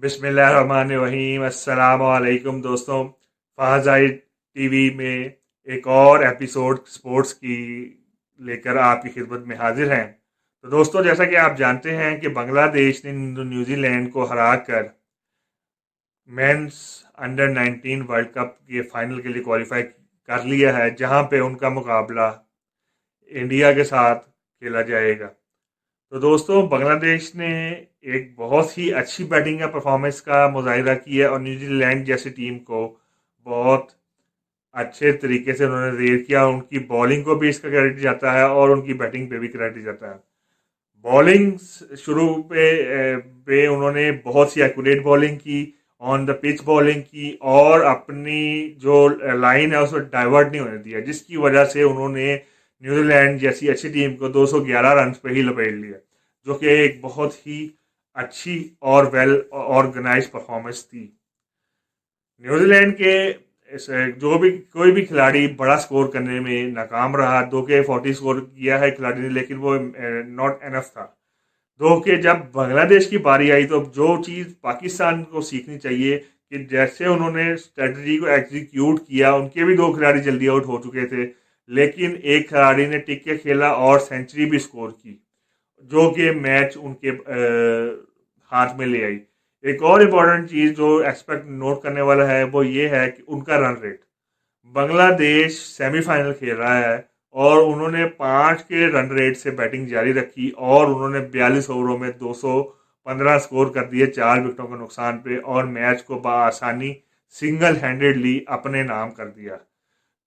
बिस्मिल्लाहिर्रहमानिर्रहीम। अस्सलाम वालेकुम दोस्तों। फ़ाज़ाई टीवी में एक और एपिसोड स्पोर्ट्स की लेकर आपकी खिदमत में हाजिर हैं। तो दोस्तों, जैसा कि आप जानते हैं कि बांग्लादेश ने न्यूजीलैंड को हराकर मेंस अंडर 19 वर्ल्ड कप के फाइनल के लिए क्वालिफाई कर लिया है, जहां पे उनका मुकाबला इंडिया के साथ खेला जाएगा। तो दोस्तों, बांग्लादेश ने एक बहुत ही अच्छी बैटिंग का परफॉर्मेंस का मुजाहिरा किया और न्यूजीलैंड जैसी टीम को बहुत अच्छे तरीके से उन्होंने रेड किया। उनकी बॉलिंग को भी इसका क्रेडिट जाता है और उनकी बैटिंग पे भी क्रेडिट जाता है। बॉलिंग शुरू पे उन्होंने बहुत सी एक्यूरेट बॉलिंग की, ऑन द पिच बॉलिंग की और अपनी जो लाइन है उसको डाइवर्ट नहीं होने दिया, जिसकी वजह से उन्होंने न्यूजीलैंड जैसी अच्छी टीम को 211 रन पे ही लपेट लिया, जो कि एक बहुत ही अच्छी और वेल ऑर्गेनाइज परफॉर्मेंस थी न्यूजीलैंड के। जो भी कोई भी खिलाड़ी बड़ा स्कोर करने में नाकाम रहा। 2 के 40 स्कोर किया है खिलाड़ी ने, लेकिन वो नॉट एनफ था। 2 के जब बांग्लादेश की बारी आई तो जो चीज़ पाकिस्तान को सीखनी चाहिए कि जैसे उन्होंने स्ट्रेटजी को एग्जीक्यूट किया, उनके भी 2 खिलाड़ी जल्दी आउट हो चुके थे, लेकिन एक खिलाड़ी ने टिक के खेला और सेंचुरी भी स्कोर की, जो कि मैच उनके हाथ में ले आई। एक और इम्पॉर्टेंट चीज़ जो एस्पेक्ट नोट करने वाला है वो ये है कि उनका रन रेट। बांग्लादेश सेमीफाइनल खेल रहा है और उन्होंने 5 के रन रेट से बैटिंग जारी रखी और उन्होंने 42 ओवरों में 215 स्कोर कर दिए 4 विकेटों के नुकसान पे, और मैच को बआसानी सिंगल हैंडेडली अपने नाम कर दिया।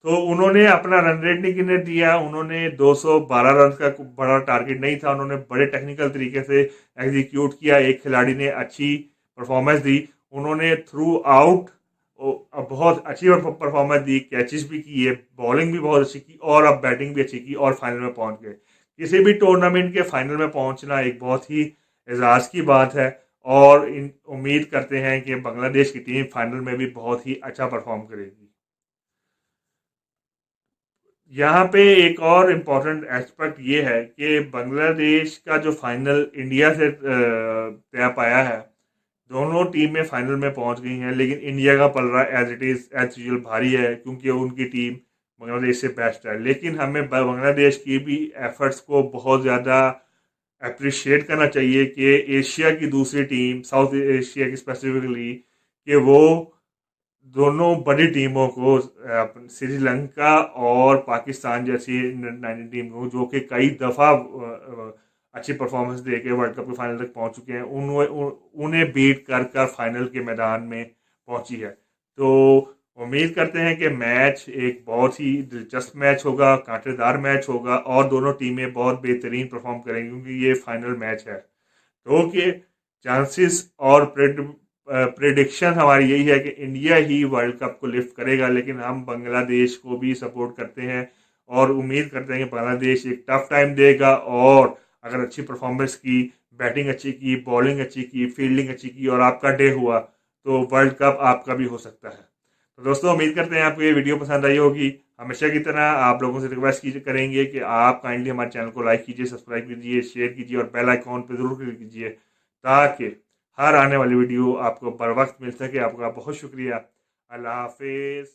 तो उन्होंने अपना रन रेट नहीं गिरने दिया। उन्होंने 212 रन का बड़ा टारगेट नहीं था, उन्होंने बड़े टेक्निकल तरीके से एग्जीक्यूट किया। एक खिलाड़ी ने अच्छी परफॉर्मेंस दी, उन्होंने थ्रू आउट बहुत अच्छी परफॉर्मेंस दी, कैचेस भी किए, बॉलिंग भी बहुत अच्छी की और अब बैटिंग भी अच्छी की और फाइनल में पहुंच गए। किसी भी टूर्नामेंट के फाइनल में पहुंचना एक बहुत ही एजाज की बात है और उम्मीद करते हैं कि बांग्लादेश की टीम फाइनल में भी बहुत ही अच्छा परफॉर्म करेगी। यहाँ पे एक और इम्पोर्टेंट एस्पेक्ट ये है कि बांग्लादेश का जो फाइनल इंडिया से तय पाया है, दोनों टीमें फाइनल में पहुंच गई हैं, लेकिन इंडिया का पलड़ा as it is as usual भारी है, क्योंकि उनकी टीम बांग्लादेश से बेस्ट है। लेकिन हमें बांग्लादेश की भी एफर्ट्स को बहुत ज़्यादा अप्रिशिएट करना चाहिए कि एशिया की दूसरी टीम, साउथ एशिया की स्पेसिफिकली, कि वो दोनों बड़ी टीमों को श्रीलंका और पाकिस्तान जैसी अंडर 19 टीम को, जो कि कई दफ़ा अच्छी परफॉर्मेंस दे के वर्ल्ड कप के फाइनल तक पहुंच चुके हैं, उन्हें बीट कर कर फाइनल के मैदान में पहुंची है। तो उम्मीद करते हैं कि मैच एक बहुत ही दिलचस्प मैच होगा, कांटेदार मैच होगा और दोनों टीमें बहुत बेहतरीन परफॉर्म करेंगी, क्योंकि ये फाइनल मैच है। तो के चांसेस और प्रिडिक्शन हमारी यही है कि इंडिया ही वर्ल्ड कप को लिफ्ट करेगा, लेकिन हम बांग्लादेश को भी सपोर्ट करते हैं और उम्मीद करते हैं कि बांग्लादेश एक टफ टाइम देगा और अगर अच्छी परफॉर्मेंस की, बैटिंग अच्छी की, बॉलिंग अच्छी की, फील्डिंग अच्छी की और आपका डे हुआ, तो वर्ल्ड कप आपका भी हो सकता है। तो दोस्तों, उम्मीद करते हैं आपको ये वीडियो पसंद आई होगी। हमेशा की तरह आप लोगों से रिक्वेस्ट करेंगे कि आप काइंडली हमारे चैनल को लाइक कीजिए, सब्सक्राइब कीजिए, शेयर कीजिए और बेल आइकॉन पर जरूर क्लिक कीजिए, ताकि हर आने वाली वीडियो आपको बर वक्त मिल सके। आपका बहुत शुक्रिया। अल्लाह हाफिज़।